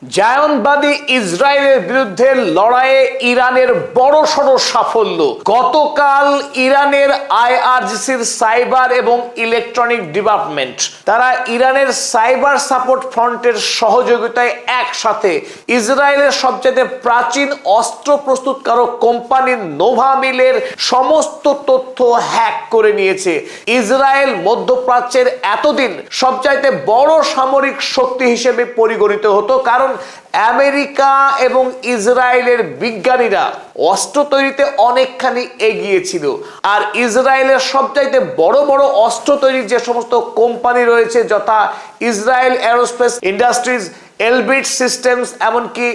জায়নবাদী ইসরায়েলের বিরুদ্ধে লড়াইয়ে ইরানের বড়সড় সাফল্য। গতকাল ইরানের আইআরজিসির সাইবার এবং ইলেকট্রনিক ডিপার্টমেন্ট তারা ইরানের সাইবার সাপোর্ট ফ্রন্টের সহযোগিতায় একসাথে ইসরায়েলের সবচেয়ে প্রাচীন অস্ত্র প্রস্তুতকারক কোম্পানি নোভামিলের সমস্ত তথ্য হ্যাক করে নিয়েছে। ইসরায়েল মধ্যপ্রাচ্যের এতদিন সবচাইতে বড় সামরিক শক্তি হিসেবে পরিগণিত হতো, কারণ আমেরিকা এবং ইসরায়েলের বিজ্ঞানীরা অস্ত্র তৈরিতে অনেকখানি এগিয়ে ছিল। আর ইসরায়েলের সবচাইতে বড় বড় অস্ত্র তৈরির যে সমস্ত কোম্পানি রয়েছে, যথা Israel aerospace industries, Elbit systems, এমনকি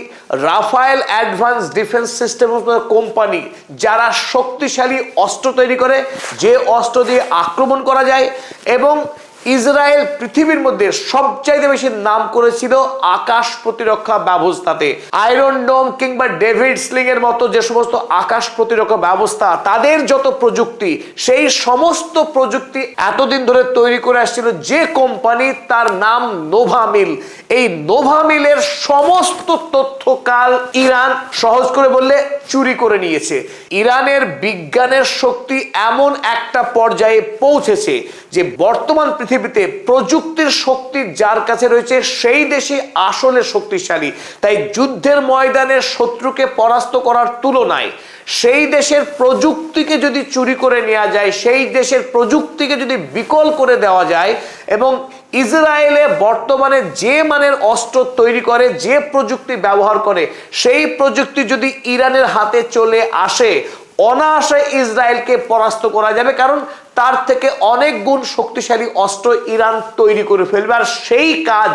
Rafael advance defence system company, যারা শক্তিশালী অস্ত্র তৈরি করে, যে অস্ত্র দিয়ে আক্রমণ করা যায়। এবং ইসরায়েল পৃথিবীর মধ্যে সবচাইতে বেশি নাম করেছিল আকাশ প্রতিরক্ষা ব্যবস্থাতে। আয়রন ডোম কিংবা ডেভিড স্লিং এর মতো যে সমস্ত আকাশ প্রতিরক্ষা ব্যবস্থা, তাদের যত প্রযুক্তি, সেই সমস্ত প্রযুক্তি এতদিন ধরে তৈরি করে আসছিল যে কোম্পানি, তার নাম নোভামিল। এই নোভামিলের সমস্ত তথ্যকাল ইরান, সহজ করে বললে, চুরি করে নিয়েছে। ইরানের বিজ্ঞানের শক্তি এমন একটা পর্যায়ে পৌঁছেছে যে বর্তমান পৃথিবীতে প্রযুক্তির শক্তি যার কাছে রয়েছে, সেই দেশই আসলে শক্তিশালী। তাই যুদ্ধের ময়দানে শত্রুকে পরাস্ত করার তুলনায় সেই দেশের প্রযুক্তিকে যদি চুরি করে নেওয়া যায়, সেই দেশের প্রযুক্তিকে যদি বিকল করে দেওয়া যায়, এবং ইসরায়েলে বর্তমানে যে মানের অস্ত্র তৈরি করে, যে প্রযুক্তি ব্যবহার করে, সেই প্রযুক্তি যদি ইরানের হাতে চলে আসে, অনায়াসে ইসরায়েলকে পরাস্ত করা যাবে। কারণ তার থেকে অনেক গুণ শক্তিশালী অস্ত্র ইরান তৈরি করে ফেলবে। আর সেই কাজ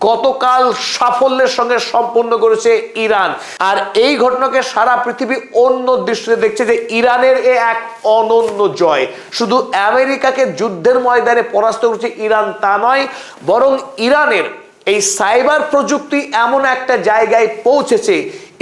গতকাল সাফল্যের সঙ্গে সম্পন্ন করেছে ইরান। আর এই ঘটনাকে সারা পৃথিবী অন্য দৃষ্টিতে দেখছে যে ইরানের এক অনন্য জয়। শুধু আমেরিকাকে যুদ্ধের ময়দানে পরাস্ত করেছে ইরান তা নয়, বরং ইরানের এই সাইবার প্রযুক্তি এমন একটা জায়গায় পৌঁছেছে,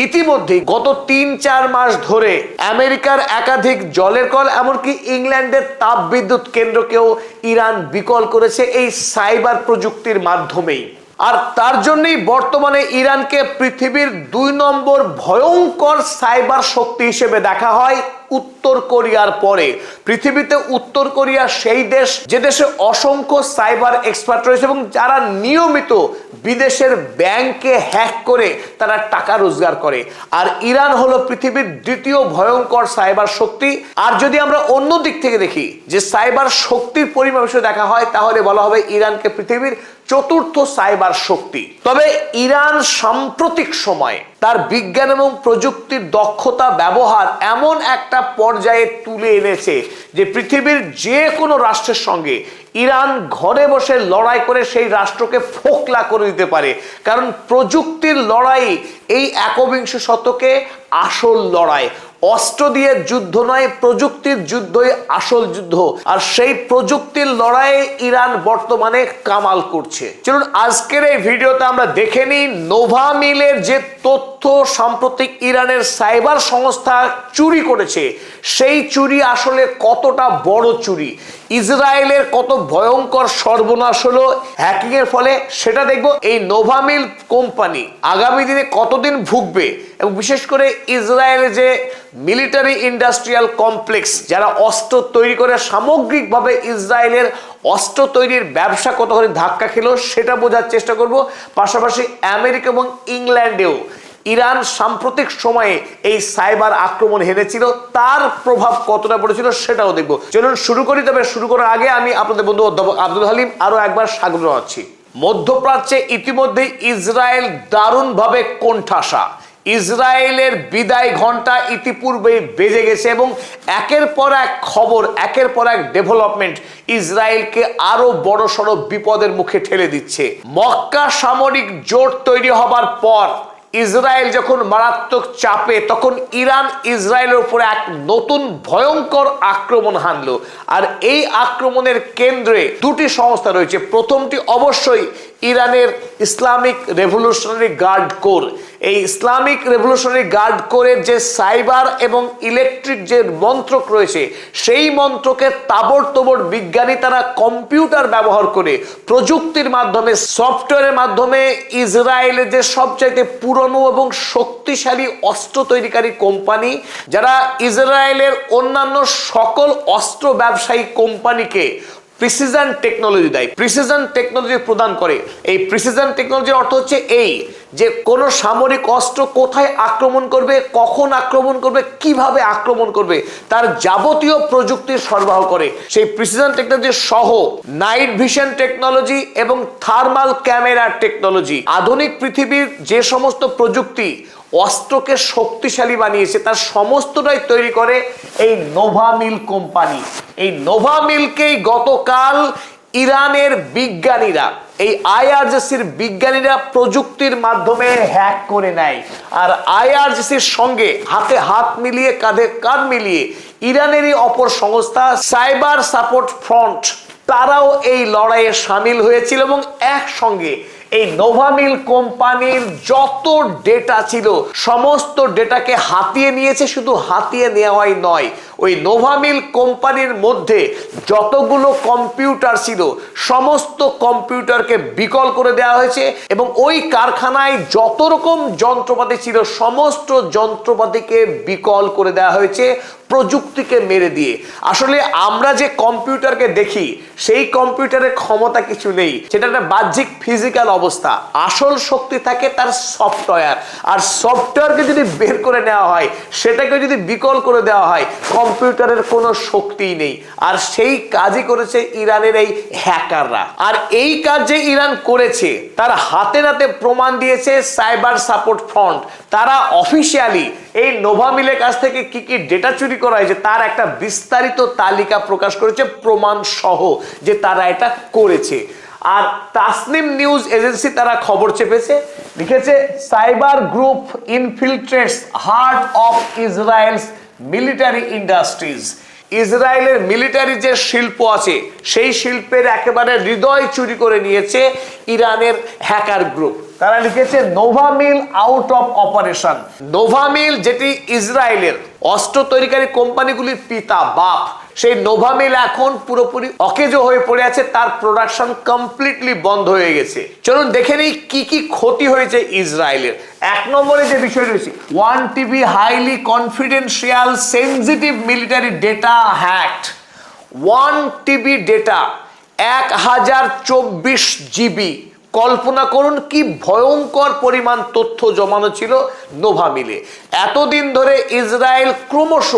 ইতিমধ্যে গত ৩-৪ মাস ধরে আমেরিকার একাধিক জলের কল, এমনকি ইংল্যান্ডের তাপবিদ্যুৎ কেন্দ্রকেও ইরান বিকল করেছে এই সাইবার প্রযুক্তির মাধ্যমেই। আর তার জন্যই বর্তমানে ইরানকে পৃথিবীর ২ নম্বর ভয়ঙ্কর সাইবার শক্তি হিসেবে দেখা হয় উত্তর কোরিয়ার পরে। পৃথিবীতে উত্তর কোরিয়া সেই দেশ যে দেশে অসংখ্য সাইবার এক্সপার্ট রয়েছে এবং যারা নিয়মিত বিদেশের ব্যাংকে হ্যাক করে তারা টাকা রোজগার করে। আর ইরান হলো পৃথিবীর ২য় ভয়ঙ্কর সাইবার শক্তি। আর যদি আমরা অন্য দিক থেকে দেখি যে সাইবার শক্তির পরিমাণ হিসেবে দেখা হয়, তাহলে বলা হবে ইরানকে পৃথিবীর ৪র্থ সাইবার শক্তি। তবে ইরান সাম্প্রতিক সময়ে তার বিজ্ঞান এবং প্রযুক্তির দক্ষতা ব্যবহার এমন একটা পর্যায়ে তুলে এনেছে যে পৃথিবীর যে কোনো রাষ্ট্রের সঙ্গে ইরান ঘরে বসে লড়াই করে সেই রাষ্ট্রকে ফোকলা করে দিতে পারে। কারণ প্রযুক্তির লড়াই এই একবিংশ শতকে আসল লড়াই। অস্ত্র দিয়ে যুদ্ধ নয়, প্রযুক্তির যুদ্ধই আসল যুদ্ধ। আর সেই প্রযুক্তির লড়াইয়ে ইরান বর্তমানে কামাল করছে। চলুন আজকের এই ভিডিওতে আমরা দেখে নিই নোভামিলের যে তথ্য সাম্প্রতিক ইরানের সাইবার সংস্থা চুরি করেছে, সেই চুরি আসলে কতটা বড় চুরি, ইসরায়েলের কত ভয়ঙ্কর সর্বনাশ হলো হ্যাকিং এর ফলে, সেটা দেখব। এই নোভামিল কোম্পানি আগামী দিনে কতদিন ভুগবে, এবং বিশেষ করে ইসরায়েলের যে মিলিটারি ইন্ডাস্ট্রিয়াল কমপ্লেক্স, যারা অস্ত্র তৈরি করে সামগ্রিকভাবে ইসরায়েলের অস্ত্র তৈরির ব্যবসা কতখানি ধাক্কা খেলো, সেটা বোঝার চেষ্টা করব। পাশাপাশি আমেরিকা এবং ইংল্যান্ডেও ইরান সাম্প্রতিক সময়ে এই সাইবার আক্রমণ হেনেছিল, তার প্রভাব কতটা পড়েছিল সেটাও দেখব। চলুন শুরু করি। তবে শুরু করার আগে আমি আপনাদের বন্ধু অধ্যাপক আব্দুল হালিম আরো একবার স্বাগত জানাচ্ছি। মধ্যপ্রাচ্যে ইতিমধ্যে ইসরায়েল দারুণভাবে কোণঠাসা। ইসরায়েলের বিদায় ঘন্টা ইতিপূর্বেই বেজে গেছে এবং একের পর এক খবর, একের পর এক ডেভেলপমেন্ট ইসরায়েলকে আরো বড়সড় বিপদের মুখে ঠেলে দিচ্ছে। মক্কা সামরিক জোট তৈরি হবার পর ইসরায়েল যখন মারাত্মক চাপে, তখন ইরান ইসরায়েলের উপরে এক নতুন ভয়ঙ্কর আক্রমণ হানলো। আর এই আক্রমণের কেন্দ্রে দুটি সংস্থা রয়েছে। প্রথমটি অবশ্যই ইরানের ইসলামিক রেভলিউশনারি গার্ড কোর, এই ইসলামিক রেভলিউশনারি গার্ড কোরের যে সাইবার এবং ইলেকট্রিক যে মন্ত্রক রয়েছে, সেই মন্ত্রকে তাবড়তোড় বিজ্ঞানী তারা কম্পিউটার ব্যবহার করে প্রযুক্তির মাধ্যমে, সফটওয়্যারের মাধ্যমে ইসরায়েলের যে সবচাইতে পুরনো এবং শক্তিশালী অস্ত্র তৈরিকারী কোম্পানি, যারা ইসরায়েলের অন্যান্য সকল অস্ত্র ব্যবসায়ী কোম্পানিকে প্রিসিশন টেকনোলজি দেয়, প্রিসিশন টেকনোলজি প্রদান করে। এই প্রিসিশন টেকনোলজির অর্থ হচ্ছে এই যে কোনো সামরিক অস্ত্র কোথায় আক্রমণ করবে, কখন আক্রমণ করবে, কিভাবে আক্রমণ করবে, তার যাবতীয় প্রযুক্তির সরবরাহ করে। সেই প্রিসিশন টেকনোলজি সহ নাইট ভিশন টেকনোলজি এবং থার্মাল ক্যামেরা টেকনোলজি, আধুনিক পৃথিবীর যে সমস্ত প্রযুক্তি অস্ত্রকে শক্তিশালী বানিয়েছে তার সমস্তটাই তৈরি করে এই নোভামিল কোম্পানি। এই নোভামিলকেই গতকাল ইরানের বিজ্ঞানীরা, এই আইআরজিসির বিজ্ঞানীরা প্রযুক্তির মাধ্যমে হ্যাক করে নেয়। আর আইআরজিসির সঙ্গে হাতে হাত মিলিয়ে, কাঁধে কাঁধ মিলিয়ে ইরানেরই অপর সংস্থা সাইবার সাপোর্ট ফ্রন্ট, তারাও এই লড়াইয়ে সামিল হয়েছিল এবং একসঙ্গে এই নোভামিল কোম্পানির যত ডেটা ছিল সমস্ত ডেটাকে হাতিয়ে নিয়েছে। শুধু হাতিয়ে নেওয়াই নয়, ওই নোভামিল কোম্পানির মধ্যে যতগুলো কম্পিউটার ছিল সমস্ত কম্পিউটারকে বিকল করে দেওয়া হয়েছে এবং ওই কারখানায় যত রকম যন্ত্রপাতি ছিল সমস্ত যন্ত্রপাতিকে বিকল করে দেওয়া হয়েছে প্রযুক্তিকে মেরে দিয়ে। আসলে আমরা যে কম্পিউটারকে দেখি সেই কম্পিউটারের ক্ষমতা কিছু নেই, সেটা একটা বাহ্যিক ফিজিক্যাল অবস্থা। আসল শক্তি থাকে তার সফটওয়্যার, আর সফটওয়্যারকে যদি বের করে নেওয়া হয়, সেটাকে যদি বিকল করে দেওয়া হয়, কম্পিউটারের কোনো শক্তিই নেই। আর সেই কাজই করেছে ইরানের এই হ্যাকাররা। আর এই কাজ যে ইরান করেছে তার হাতে নাতে প্রমাণ দিয়েছে সাইবার সাপোর্ট ফ্রন্ট। তারা অফিসিয়ালি এই নোভামিলের কাছ থেকে কি কি ডেটা চুরি করা হয়েছে তার একটা বিস্তারিত তালিকা প্রকাশ করেছে প্রমাণ সহ যে তারা এটা করেছে। আর তাসনিম নিউজ এজেন্সি তারা খবর চেপেছে, লিখেছে cyber group infiltrates heart of Israel's military industries. ইসরায়েলের মিলিটারি যে শিল্প আছে সেই শিল্পের একেবারে হৃদয় চুরি করে নিয়েছে ইরানের হ্যাকার গ্রুপ। তারা লিখেছে নোভামিল আউট অফ অপারেশন। নোভামিল যেটি ইসরায়েলের অস্ত্র তৈরিকারী কোম্পানিগুলির পিতা, বাপ, সেই নোভামিল এখন পুরোপুরি অকেজো হয়ে পড়ে আছে, তার প্রোডাকশন কমপ্লিটলি বন্ধ হয়ে গেছে। চলুন দেখে নিই কি কি ক্ষতি হয়েছে ইসরায়েলের। এক নম্বরে যে বিষয় রয়েছে, 1 TB highly confidential sensitive military data hacked. 1 TB data, 1024 GB। কল্পনা করুন কি ভয়ঙ্কর পরিমাণ তথ্য জমানো ছিল নোভামিলে। এতদিন ধরে ইসরায়েল ক্রমশ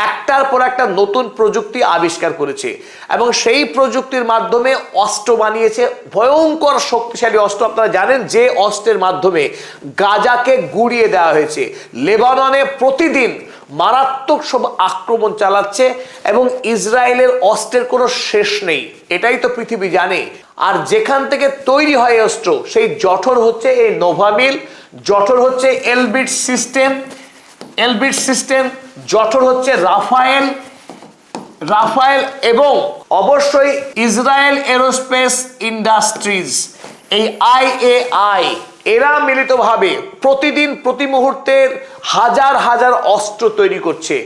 একটার পর একটা নতুন প্রযুক্তি আবিষ্কার করেছে এবং সেই প্রযুক্তির মাধ্যমে অস্ত্র বানিয়েছে, ভয়ঙ্কর শক্তিশালী অস্ত্র। আপনারা জানেন যে অস্ত্রের মাধ্যমে গাজাকে গুড়িয়ে দেওয়া হয়েছে। লেবাননে প্রতিদিন মারাত্মক সব আক্রমণ চালাচ্ছে এবং ইসরায়েলের অস্ত্রের কোনো শেষ নেই, এটাই তো পৃথিবী জানে। আর যেখান থেকে তৈরি হয় অস্ত্র সেই জঠর হচ্ছে এই নোভামিল, জঠর হচ্ছে এলবিট সিস্টেম, এলবিট সিস্টেম, জঠর হচ্ছে রাফায়েল এবং অবশ্যই ইসরায়েল এরোস্পেস ইন্ডাস্ট্রিজ, এই IAI। এরা মিলিতভাবে প্রতিদিন প্রতি মুহূর্তের হাজার হাজার অস্ত্র তৈরি করছে।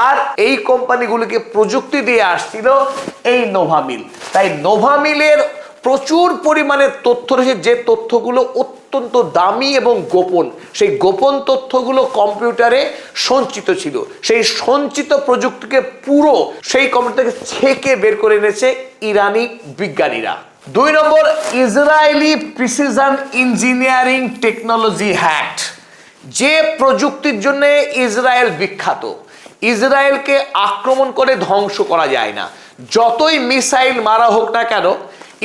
আর এই কোম্পানিগুলিকে প্রযুক্তি দিয়ে আসছিল এই নোভামিল। তাই নোভামিলের প্রচুর পরিমাণে তথ্য রয়েছে, যে তথ্যগুলো অত্যন্ত দামি এবং গোপন। সেই গোপন তথ্যগুলো কম্পিউটারে সঞ্চিত ছিল। সেই সঞ্চিত প্রযুক্তিকে পুরো সেই কম্পিউটার থেকে ছেঁকে বের করে এনেছে ইরানি বিজ্ঞানীরা। 2 number, Israeli precision engineering technology hacked. যে প্রযুক্তির জন্য ইসরায়েল বিখ্যাত, ইসরায়েলকে আক্রমণ করে ধ্বংস করা যায় না। যতই মিসাইল মারা হোক না কেন,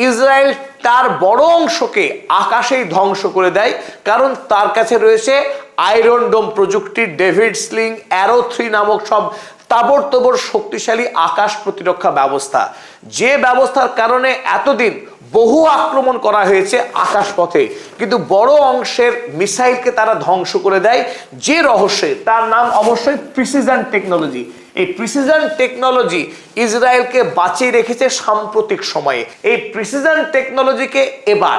ইসরায়েল তার বড় অংশকে আকাশেই ধ্বংস করে দেয়, কারণ তার কাছে রয়েছে আয়রন ডোম প্রযুক্তি, ডেভিড স্লিং, অ্যারো 3 নামক সব তাবড়তোড় শক্তিশালী আকাশ প্রতিরক্ষা ব্যবস্থা। যে ব্যবস্থার কারণে এতদিন বহু আক্রমণ করা হয়েছে আকাশপথে, কিন্তু বড় অংশের মিসাইলকে তারা ধ্বংস করে দেয়। যে রহস্যে, তার নাম অবশ্যই প্রিসিশন টেকনোলজি। এই প্রিসিশন টেকনোলজি ইসরায়েলকে বাঁচিয়ে রেখেছে সাম্প্রতিক সময়ে। এই প্রিসিশন টেকনোলজিকে এবার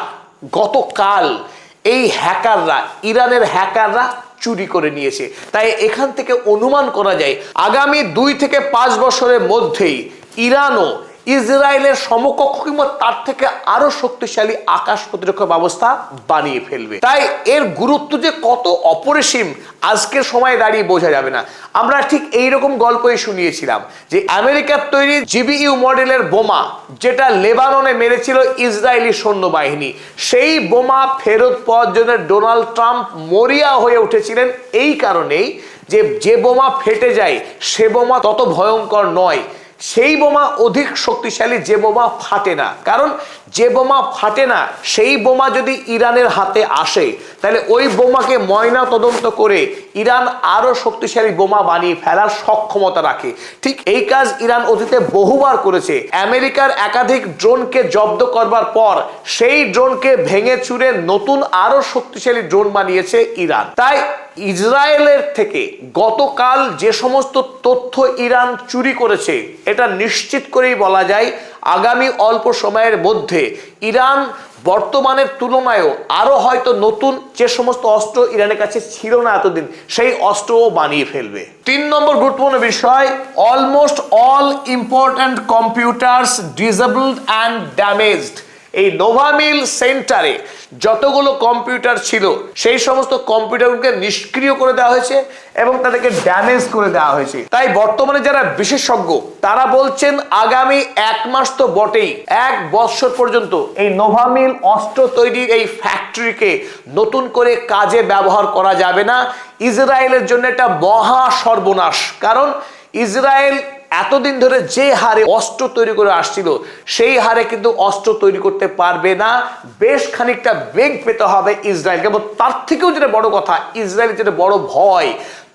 গতকাল এই হ্যাকাররা, ইরানের হ্যাকাররা চুরি করে নিয়েছে। তাই এখান থেকে অনুমান করা যায় আগামী 2 থেকে 5 বছরের মধ্যেই ইরানও ইসরায়েলের সমকক্ষ কিংবা তার থেকে আরো শক্তিশালী আকাশ প্রতিরক্ষা ব্যবস্থা বানিয়ে ফেলবে। তাই এর গুরুত্ব যে কত অপরিসীম আজকের সময় দাঁড়িয়ে বোঝা যাবে না। আমরা ঠিক এইরকম গল্পই শুনিয়েছিলাম যে আমেরিকার তৈরি জিবিইউ মডেলের বোমা যেটা লেবাননে মেরেছিল ইসরায়েলি সৈন্যবাহিনী, সেই বোমা ফেরত পাওয়ার জন্য ডোনাল্ড ট্রাম্প মরিয়া হয়ে উঠেছিলেন। এই কারণেই যে বোমা ফেটে যায় সে বোমা তত ভয়ঙ্কর নয়, সেই বোমা অধিক শক্তিশালী যে বোমা ফাটে না। কারণ যে বোমা ফাটে না সেই বোমা যদি ইরানের হাতে আসে তাহলে ওই বোমাকে ময়না তদন্ত করে ইরান আরো শক্তিশালী বোমা বানিয়ে ফেলার সক্ষমতা রাখে। ঠিক এই কাজ ইরান অতীতে বহুবার করেছে। আমেরিকার একাধিক ড্রোনকে জব্দ করবার পর সেই ড্রোনকে ভেঙে চুরে নতুন আরো শক্তিশালী ড্রোন বানিয়েছে ইরান। তাই ইসরায়েলের থেকে গতকাল যে সমস্ত তথ্য ইরান চুরি করেছে এটা নিশ্চিত করেই বলা যায় আগামী অল্প সময়ের মধ্যে ইরান বর্তমানের তুলনায়ও আরো হয়তো নতুন যে সমস্ত অস্ত্র ইরানের কাছে ছিল না এতদিন সেই অস্ত্রও বানিয়ে ফেলবে। 3 নম্বর গুরুত্বপূর্ণ বিষয়, almost all important computers disabled and damaged. এই নোভামিল সেন্টারে যতগুলো কম্পিউটার ছিল সেই সমস্ত কম্পিউটারগুলোকে নিষ্ক্রিয় করে দেওয়া হয়েছে এবং তাদেরকে ড্যামেজ করে দেওয়া হয়েছে। তাই বর্তমানে যারা বিশেষজ্ঞ তারা বলছেন আগামী 1 মাস তো বটেই, 1 বছর পর্যন্ত এই নোভামিল অস্ত্র তৈরির এই ফ্যাক্টরিকে নতুন করে কাজে ব্যবহার করা যাবে না। ইসরায়েলের জন্য এটা মহা সর্বনাশ। কারণ ইসরায়েল এতদিন ধরে যে হারে অস্ত্র তৈরি করে আসছিল সেই হারে কিন্তু অস্ত্র তৈরি করতে পারবে না। বেশ খানিকটা বেগ পেতে হবে ইসরায়েলকে। এবং তার থেকেও যেটা বড় কথা, ইসরায়েলের যেটা বড় ভয়,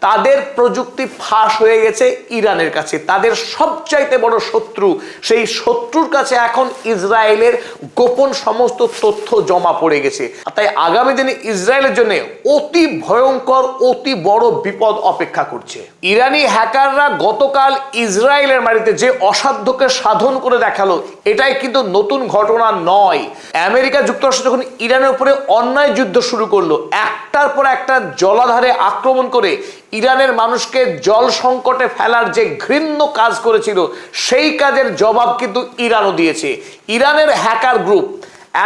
তাদের প্রযুক্তি ফাঁস হয়ে গেছে ইরানের কাছে। তাদের সবচাইতে বড় শত্রু, সেই শত্রুর কাছে এখন ইসরায়েলের গোপন সমস্ত তথ্য জমা পড়ে গেছে। তাই আগামী দিনে ইসরায়েলের জন্য অতি ভয়ঙ্কর, অতি বড় বিপদ অপেক্ষা করছে। ইরানি হ্যাকাররা গতকাল ইসরায়েলের মাটিতে যে অসাধ্যকে সাধন করে দেখালো এটাই কিন্তু নতুন ঘটনা নয়। আমেরিকা যুক্তরাষ্ট্র যখন ইরানের উপরে অন্যায় যুদ্ধ শুরু করলো, একটার পর একটা জলাধারে আক্রমণ করে ইরানের মানুষকে জল সংকটে ফেলার যে ঘৃণ্য কাজ করেছিল সেই কাজের জবাব কিন্তু ইরানও দিয়েছে। ইরানের হ্যাকার গ্রুপ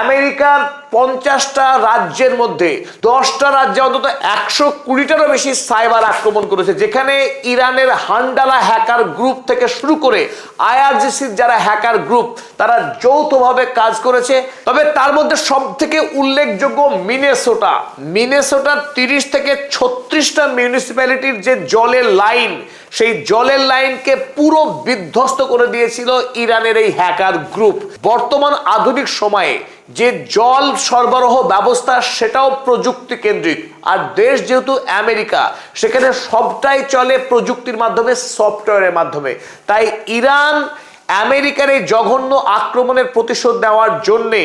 আমেরিকার 50টা রাজ্যের মধ্যে 10টা রাজ্যে অন্তত 120টারও বেশি সাইবার আক্রমণ করেছে, যেখানে ইরানের হান্ডালা হ্যাকার গ্রুপ থেকে শুরু করে আইআরজিসির যারা হ্যাকার গ্রুপ তারা যৌথভাবে কাজ করেছে। তবে তার মধ্যে সব থেকে উল্লেখযোগ্য মিনেসোটার 30 থেকে 36টা মিউনিসিপ্যালিটির যে জলের লাইন, সেই জলের লাইনকে পুরো বিধ্বস্ত করে দিয়েছিল ইরানের এই হ্যাকার গ্রুপ। বর্তমান আধুনিক সময়ে যে জল সরবরাহ ব্যবস্থা সেটাও প্রযুক্তি কেন্দ্রিক, আর দেশ যেহেতু আমেরিকা সেখানে সবটাই চলে প্রযুক্তির মাধ্যমে, সফটওয়্যারের মাধ্যমে। তাই ইরান আমেরিকার এই জঘন্য আক্রমণের প্রতিশোধ নেওয়ার জন্যে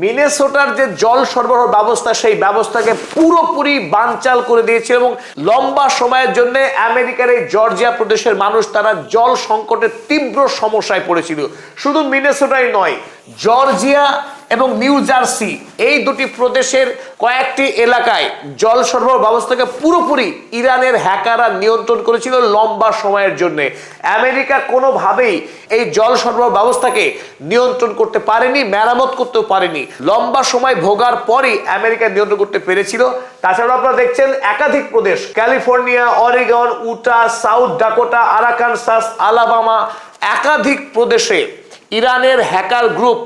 মিনেসোটার যে জল সরবরাহ ব্যবস্থা সেই ব্যবস্থাকে পুরোপুরি বানচাল করে দিয়েছিল এবং লম্বা সময়ের জন্য আমেরিকার এই জর্জিয়া প্রদেশের মানুষ তারা জল সংকটের তীব্র সমস্যায় পড়েছিল। শুধু মিনেসোটাই নয়, জর্জিয়া এবং নিউ জার্সি এই দুটি প্রদেশের কয়েকটি এলাকায় জল সরবরাহ ব্যবস্থাকে পুরোপুরি ইরানের হ্যাকাররা নিয়ন্ত্রণ করেছিল লম্বা সময়ের জন্য। আমেরিকা কোনোভাবেই এই জল সরবরাহ ব্যবস্থাকে নিয়ন্ত্রণ করতে পারেনি, মেরামত করতেও পারেনি। লম্বা সময় ভোগার পরই আমেরিকা নিয়ন্ত্রণ করতে পেরেছিল। তাছাড়াও আপনারা দেখছেন একাধিক প্রদেশ, California, Oregon, Utah, South Dakota, Arkansas, Alabama, একাধিক প্রদেশে ইরানের হ্যাকার গ্রুপ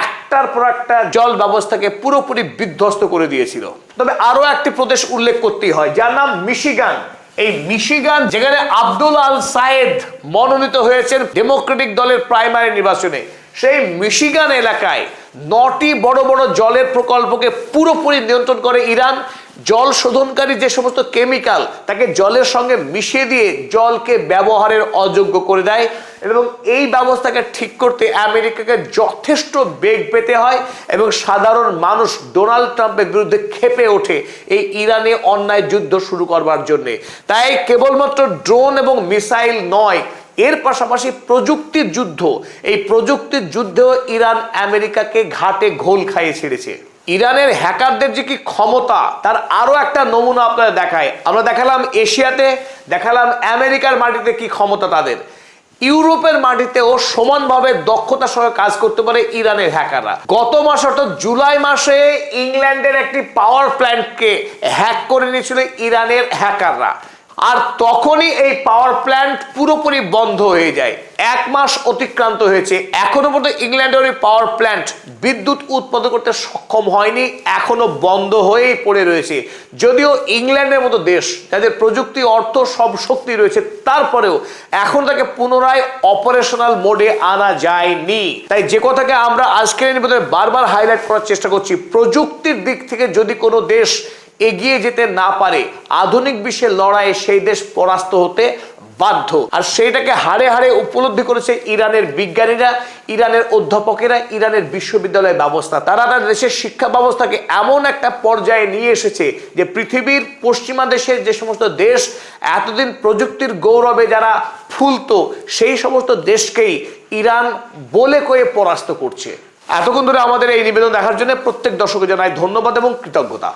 একটার পর একটা জল ব্যবস্থাকে পুরোপুরি বিধ্বস্ত করে দিয়েছিল। তবে আরো একটি প্রদেশ উল্লেখ করতেই হয় যার নাম মিশিগান। এই মিশিগান, যেখানে আব্দুল আল সায়েদ মনোনীত হয়েছেন ডেমোক্রেটিক দলের প্রাইমারি নির্বাচনে, সেই মিশিগান এলাকায় 9টি বড় বড় জলের প্রকল্পকে পুরোপুরি নিয়ন্ত্রণ করে ইরান। জল শোধনকারী যে সমস্ত কেমিক্যাল তাকে জলের সঙ্গে মিশিয়ে দিয়ে জলকে ব্যবহারের অযোগ্য করে দেয় এবং এই ব্যবস্থাকে ঠিক করতে আমেরিকাকে যথেষ্ট বেগ পেতে হয় এবং সাধারণ মানুষ ডোনাল্ড ট্রাম্পের বিরুদ্ধে ক্ষেপে ওঠে এই ইরানে অন্যায় যুদ্ধ শুরু করবার জন্যে। তাই কেবলমাত্র ড্রোন এবং মিসাইল নয়, এর পাশাপাশি প্রযুক্তির যুদ্ধ, এই প্রযুক্তির যুদ্ধেও ইরান আমেরিকাকে ঘাটে ঘোল খাইয়ে ছেড়েছে। ইরানের হ্যাকারদের যে কি ক্ষমতা তার আরো একটা নমুনা আপনাদের দেখায়। আমরা দেখালাম এশিয়াতে, দেখালাম আমেরিকার মাটিতে কি ক্ষমতা তাদের, ইউরোপের মাটিতেও সমানভাবে দক্ষতার সঙ্গে কাজ করতে পারে ইরানের হ্যাকাররা। গত মাসে অর্থাৎ জুলাই মাসে ইংল্যান্ডের একটি পাওয়ার প্ল্যান্টকে হ্যাক করে নিয়েছিল ইরানের হ্যাকাররা, আর তখনই এই পাওয়ার প্ল্যান্ট পুরোপুরি বন্ধ হয়ে যায়। 1 মাস অতিক্রান্ত হয়েছে, এখনো পর্যন্ত ইংল্যান্ডের ওই পাওয়ার প্ল্যান্ট বিদ্যুৎ উৎপাদন করতে সক্ষম হয়নি, এখনো বন্ধ হয়েই পড়ে রয়েছে। যদিও ইংল্যান্ডের মতো দেশ যাদের প্রযুক্তি, অর্থ, সব শক্তি রয়েছে, তারপরেও এখন তাকে পুনরায় অপারেশনাল মোডে আনা যায়নি। তাই যে কথাকে আমরা আজকের নিবেদনে বারবার হাইলাইট করার চেষ্টা করছি, প্রযুক্তির দিক থেকে যদি কোনো দেশ এগিয়ে যেতে না পারে, আধুনিক বিশ্বের লড়াইয়ে সেই দেশ পরাস্ত হতে বাধ্য। আর সেইটাকে হাড়ে হাড়ে উপলব্ধি করেছে ইরানের বিজ্ঞানীরা, ইরানের অধ্যাপকেরা, ইরানের বিশ্ববিদ্যালয় ব্যবস্থা। তারা তার দেশের শিক্ষা ব্যবস্থাকে এমন একটা পর্যায়ে নিয়ে এসেছে যে পৃথিবীর পশ্চিমা দেশের যে সমস্ত দেশ এতদিন প্রযুক্তির গৌরবে যারা ফুলতো, সেই সমস্ত দেশকেই ইরান বলে কয়ে পরাস্ত করছে। এতক্ষণ ধরে আমাদের এই নিবেদন দেখার জন্য প্রত্যেক দর্শককে জানাই ধন্যবাদ এবং কৃতজ্ঞতা।